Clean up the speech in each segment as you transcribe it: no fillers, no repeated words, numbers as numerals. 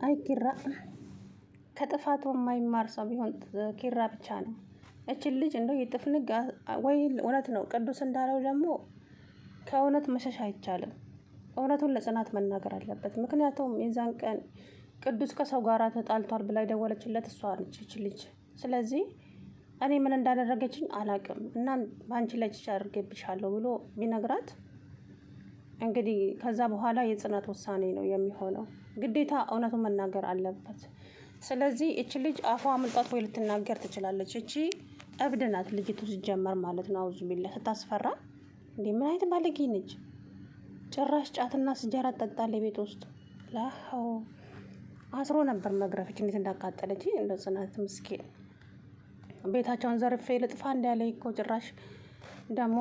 አይ ኪራ ከጥፋቱ የማይማር ሰው ቢሆን ኪራ ብቻ ነው። እችን ልጅ እንደው የጥፍንግ ወይ እውነት ነው ቅዱስ እንዳለው ደግሞ ከእውነት መሸሽ አይቻልም። እውነቱን ለጽናት መናገር አለበት። ምክንያቱም የዛን ቀን ቅዱስ ከሰው ጋር ተጣልቷል ብላ የደወለችለት እሷ ነች እች ልጅ። ስለዚህ እኔ ምን እንዳደረገችኝ አላቅም እና በአንቺ ላይ ችች አድርጌብሻለሁ ብሎ ቢነግራት እንግዲህ ከዛ በኋላ የጽናት ውሳኔ ነው የሚሆነው። ግዴታ እውነቱን መናገር አለበት። ስለዚህ እቺ ልጅ አፏ አምልጧት ወይ ልትናገር ትችላለች። እቺ እብድ ናት ልጅቱ ሲጀመር ማለት ነው። አውዙ ቢላ ስታስፈራ እንዴ! ምን አይነት ባለጌ ነች! ጭራሽ ጫትና ስጃራ ትጠጣለች ቤት ውስጥ። ላው አስሮ ነበር መግረፍ እንዴት እንዳቃጠለች እንደ ጽናት ምስኪን። ቤታቸውን ዘርፌ ልጥፋ እንዳለ እኮ ጭራሽ ደግሞ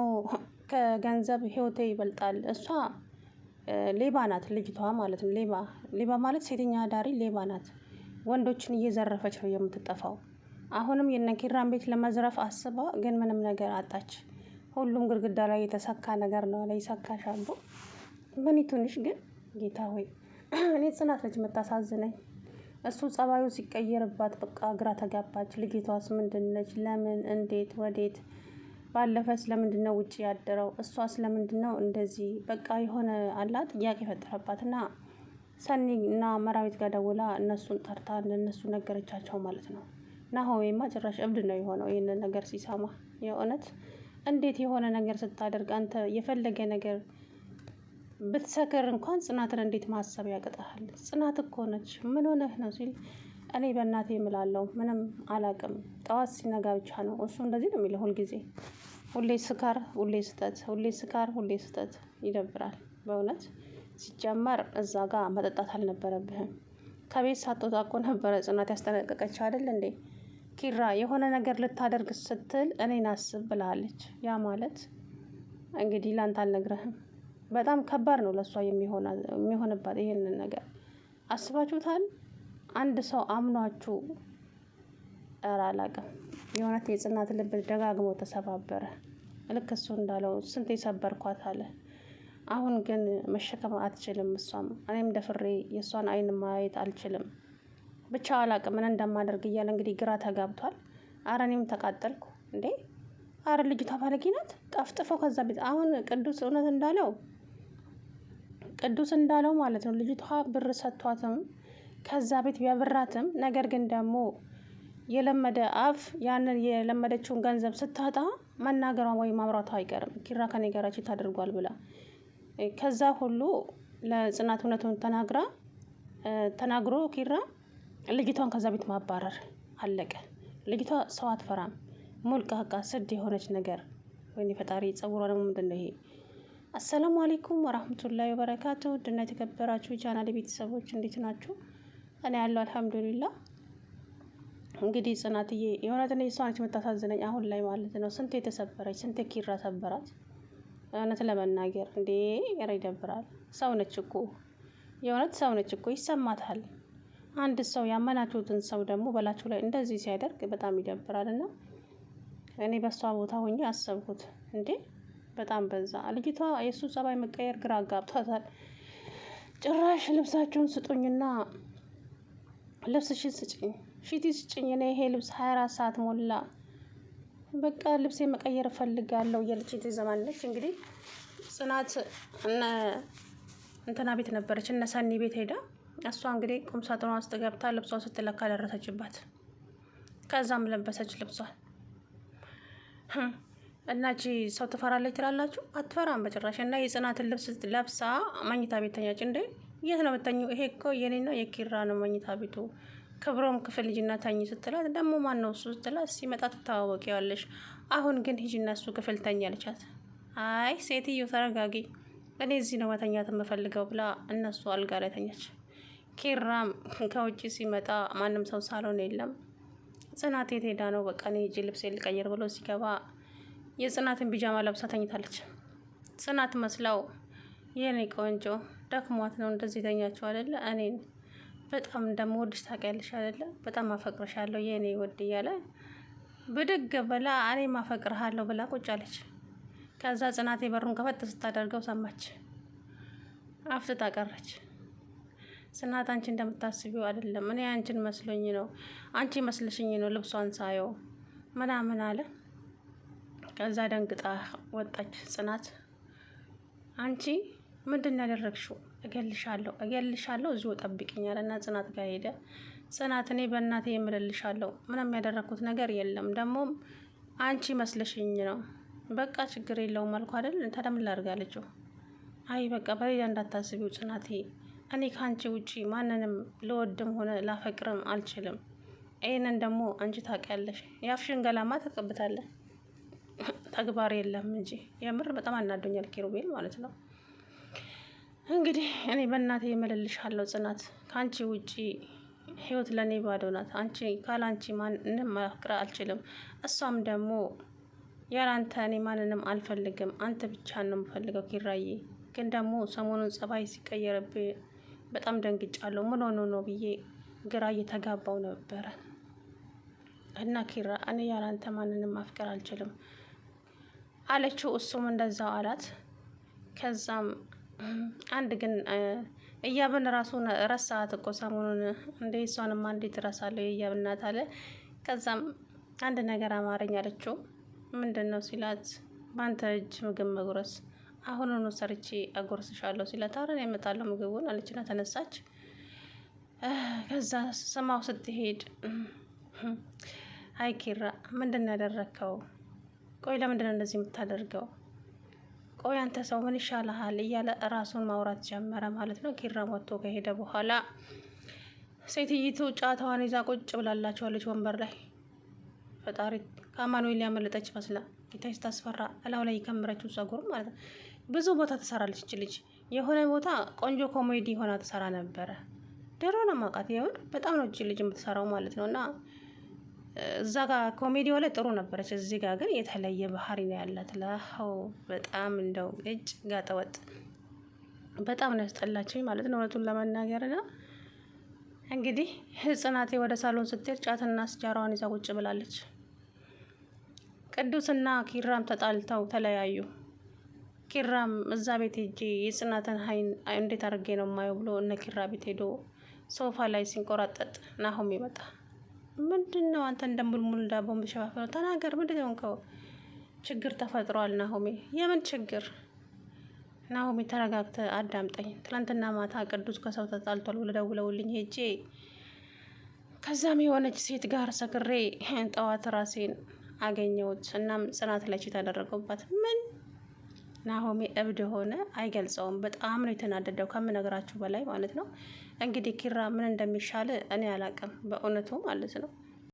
ከገንዘብ ህይወቴ ይበልጣል። እሷ ሌባ ናት ልጅቷ ማለት ነው። ሌባ ማለት ሴተኛ አዳሪ ሌባ ናት። ወንዶችን እየዘረፈች ነው የምትጠፋው። አሁንም የነኪራን ቤት ለመዝረፍ አስባ ግን ምንም ነገር አጣች። ሁሉም ግድግዳ ላይ የተሰካ ነገር ነው ላይ ሰካሻሉ። ምን ይቱንሽ ግን ጌታ ሆይ እኔ ጽናት ነች የምታሳዝነኝ። እሱ ጸባዩ ሲቀየርባት በቃ ግራ ተጋባች። ልጅቷስ ምንድነች? ለምን? እንዴት? ወዴት? ባለፈስ ለምንድነው ውጪ ያደረው? እሷስ ለምንድነው እንደዚህ? በቃ የሆነ አላት ጥያቄ ፈጠረባትና ሰኒ እና መራዊት ጋር ደውላ እነሱን ጠርታ እነሱ ነገረቻቸው ማለት ነው። ናሆሜማ ጭራሽ እብድ ነው የሆነው ይሄንን ነገር ሲሰማ። የእውነት እንዴት የሆነ ነገር ስታደርግ አንተ የፈለገ ነገር ብትሰክር እንኳን ጽናትን እንዴት ማሰብ ያቅጣሃል? ጽናት እኮ ነች። ምን ሆነህ ነው ሲል እኔ በእናቴ እምላለሁ ምንም አላቅም። ጠዋት ሲነጋ ብቻ ነው እሱ እንደዚህ ነው የሚለው ሁልጊዜ። ሁሌ ስካር ሁሌ ስህተት፣ ሁሌ ስካር ሁሌ ስህተት። ይደብራል በእውነት። ሲጀመር እዛ ጋር መጠጣት አልነበረብህም። ከቤት ሳትወጣ እኮ ነበረ ጽናት ያስጠነቀቀችው አይደል እንዴ? ኪራ የሆነ ነገር ልታደርግ ስትል እኔን አስብ ብላለች። ያ ማለት እንግዲህ ላንተ አልነግረህም። በጣም ከባድ ነው ለሷ የሚሆንባት ይሄንን ነገር አስባችሁታል? አንድ ሰው አምኗችሁ አላቅም። የእውነት የጽናት ልብ ደጋግሞ ተሰባበረ። ልክ እሱ እንዳለው ስንት የሰበርኳት አለ። አሁን ግን መሸከም አትችልም እሷም። እኔም ደፍሬ የእሷን አይን ማየት አልችልም። ብቻ አላቅም ምን እንደማደርግ እያለ እንግዲህ ግራ ተጋብቷል። አረ እኔም ተቃጠልኩ እንዴ! አረ ልጅቷ ባለጌ ናት። ጠፍጥፎ ከዛ ቤት አሁን ቅዱስ እንዳለው ማለት ነው። ልጅቷ ብር ሰጥቷትም ከዛ ቤት ቢያብራትም ነገር ግን ደግሞ የለመደ አፍ ያንን የለመደችውን ገንዘብ ስታጣ መናገሯ ወይ ማምራቷ አይቀርም። ኪራ ከኔ ጋር ታደርጓል ብላ ከዛ ሁሉ ለጽናት እውነቱን ተናግሮ ኪራ ልጅቷን ከዛ ቤት ማባረር አለቀ። ልጅቷ ሰው አትፈራም። ሞልቃቃ ስድ የሆነች ነገር። ወይኔ ፈጣሪ ጸጉሯ ደግሞ ምንድነው ይሄ? አሰላሙ አለይኩም ወራህመቱላሂ ወበረካቱ። ድና የተከበራችሁ የቻናሌ ቤተሰቦች እንዴት ናችሁ? እኔ ያለው አልሐምዱሊላህ። እንግዲህ ጽናትዬ የእውነት እኔ እሷ ነች የምታሳዝነኝ አሁን ላይ ማለት ነው። ስንት የተሰበረች ስንት ኪራ ሰበራት። እውነት ለመናገር እንዴ ኧረ ይደብራል። ሰው ነች እኮ የእውነት ሰው ነች እኮ ይሰማታል። አንድ ሰው ያመናችሁትን ሰው ደግሞ በላችሁ ላይ እንደዚህ ሲያደርግ በጣም ይደብራል። እና እኔ በሷ ቦታ ሆኜ አሰብኩት እንዴ በጣም በዛ። ልጅቷ የእሱ ጸባይ መቀየር ግራ አጋብቷታል። ጭራሽ ልብሳችሁን ስጡኝና ልብስሽን ስጭኝ ሺቲ ስጭኝ እኔ ይሄ ልብስ 24 ሰዓት ሞላ በቃ ልብሴ መቀየር እፈልጋለሁ እያለች ትዘማለች። እንግዲህ ጽናት እንትና ቤት ነበረች እነ ሰኒ ቤት ሄዳ እሷ እንግዲህ ቁም ሳጥኗ ውስጥ ገብታ ልብሷን ስትለካ ደረሰችባት። ከዛም ለበሰች ልብሷን። እና እቺ ሰው ትፈራለች ትላላችሁ? አትፈራም በጭራሽ። እና የጽናትን ልብስ ለብሳ መኝታ ቤት ተኛች። እንዴ የት ነው የምተኘው? ይሄ እኮ የኔና የኪራ ነው መኝታ ቤቱ። ክብሮም ክፍል ልጅና ተኝ ስትላት ደግሞ ማን ነው እሱ ስትላት ሲመጣ ትተዋወቂዋለሽ። አሁን ግን ሂጂና እሱ ክፍል ተኝ አለቻት። አይ ሴትዮ ተረጋጊ፣ እኔ እዚህ ነው መተኛት የምፈልገው ብላ እነሱ አልጋ ላይ ተኛች። ኪራም ከውጭ ሲመጣ ማንም ሰው ሳሎን የለም። ጽናት የት ሄዳ ነው? በቃ እኔ ሂጂ ልብሴ ልቀይር ብሎ ሲገባ የጽናትን ቢጃማ ለብሳ ተኝታለች። ጽናት መስላው የኔ ቆንጆ ደክሟት ነው እንደዚህ ተኛችሁ አይደለ? እኔን በጣም እንደምወድሽ ታውቂያለሽ አይደለ? በጣም አፈቅርሻለሁ የኔ ወድ እያለ ብድግ ብላ እኔም አፈቅርሃለሁ ብላ ቁጭ አለች። ከዛ ጽናት በሩን ከፈት ስታደርገው ሰማች። አፍጥጣ ቀረች። ጽናት አንቺ እንደምታስቢው አይደለም። እኔ አንቺን መስሎኝ ነው፣ አንቺ መስልሽኝ ነው ልብሷን ሳየው ምናምን አለ። ከዛ ደንግጣ ወጣች ጽናት። አንቺ ምንድን ነው ያደረግሽው? እገልሻለሁ እዚሁ ጠብቂኝ አለና ጽናት ጋር ሄደ። ጽናት እኔ በእናቴ የምልልሻለሁ ምንም ያደረግኩት ነገር የለም፣ ደግሞም አንቺ መስለሽኝ ነው። በቃ ችግር የለውም አልኩ አይደል? ታዲያ ምን ላድርግ አለችው። አይ በቃ በሌላ እንዳታስቢው ጽናቴ፣ እኔ ከአንቺ ውጪ ማንንም ልወድም ሆነ ላፈቅርም አልችልም። ይህንን ደግሞ አንቺ ታውቂያለሽ። የአፍሽን ገላማ ተቀብታለህ፣ ተግባር የለም እንጂ። የምር በጣም አናዶኛል ኪሩቤል ማለት ነው። እንግዲህ እኔ በእናቴ የምልልሻለሁ ጽናት፣ ከአንቺ ውጪ ህይወት ለእኔ ባዶ ናት። አንቺ ካላንቺ ማንንም ማፍቅር አልችልም። እሷም ደግሞ ያላንተ እኔ ማንንም አልፈልግም፣ አንተ ብቻ ነው የምፈልገው ኪራዬ። ግን ደግሞ ሰሞኑን ጸባይ ሲቀየርብኝ በጣም ደንግጫለሁ። ምን ሆኖ ነው ብዬ ግራ እየተጋባው ነበረ። እና ኪራ እኔ ያላንተ ማንንም ማፍቀር አልችልም አለችው። እሱም እንደዛው አላት። ከዛም አንድ ግን እያብን ራሱን ረሳት እኮ ሰሞኑን። እንደ እሷንማ እንዴት እረሳለሁ የእያብ እናት አለ። ከዛም አንድ ነገር አማረኝ አለችው። ምንድን ነው ሲላት፣ በአንተ እጅ ምግብ መጉረስ፣ አሁኑኑ ሰርቼ አጎርስሻለሁ ሲላት፣ ኧረ እኔ እመጣለሁ ምግቡን አለችና ተነሳች። ከዛ ስማው ስትሄድ፣ አይ ኪራ ምንድን ነው ያደረግከው? ቆይ ለምንድን ነው እንደዚህ የምታደርገው? ቆይ አንተ ሰው ምን ይሻልሃል? እያለ ራሱን ማውራት ጀመረ ማለት ነው። ኪራ ወጥቶ ከሄደ በኋላ ሴትይቱ ጫታዋን ይዛ ቁጭ ብላላቸዋለች ወንበር ላይ። ፈጣሪ ከአማኑኤል ያመለጠች መስላ ጌታዬ ስታስፈራ፣ እላው ላይ የከመረችው ጸጉር ማለት ነው። ብዙ ቦታ ትሰራለች እች ልጅ። የሆነ ቦታ ቆንጆ ኮሜዲ ሆና ትሰራ ነበረ። ድሮ ነው ማውቃት። የሆነ በጣም ነው እች ልጅ የምትሰራው ማለት ነው። እና እዛ ጋር ኮሜዲዋ ላይ ጥሩ ነበረች። እዚህ ጋር ግን የተለየ ባህሪ ነው ያላት። ላው በጣም እንደው እጭ ጋጠወጥ በጣም ነው ያስጠላችኝ ማለት ነው እውነቱን ለመናገር ና እንግዲህ ጽናቴ ወደ ሳሎን ስትሄድ ጫትና ስጃራዋን ይዛ ቁጭ ብላለች። ቅዱስና ኪራም ተጣልተው ተለያዩ። ኪራም እዛ ቤት ሄጄ የጽናትን ሀይን እንዴት አድርጌ ነው የማየው ብሎ እነ ኪራ ቤት ሄዶ ሶፋ ላይ ሲንቆራጠጥ ናሆም ይመጣ። ምንድን ነው አንተ እንደሙልሙል ዳቦ በሸፋፈነው ተናገር፣ ምንድን ነው? ችግር ተፈጥሯል ናሆሜ። የምን ችግር? ናሆሜ ተረጋግተ አዳምጠኝ። ትላንትና ማታ ቅዱስ ከሰው ተጣልቷል ብለው ደውለውልኝ ሄጄ ከዛም የሆነች ሴት ጋር ሰክሬ ጠዋት ራሴን አገኘሁት። እናም ጽናት ላይ ቺት አደረገባት። ምን? ናሆሜ እብድ ሆነ፣ አይገልጸውም። በጣም ነው የተናደደው ከምነግራችሁ በላይ ማለት ነው። እንግዲህ ኪራ ምን እንደሚሻል እኔ አላቅም በእውነቱ ማለት ነው።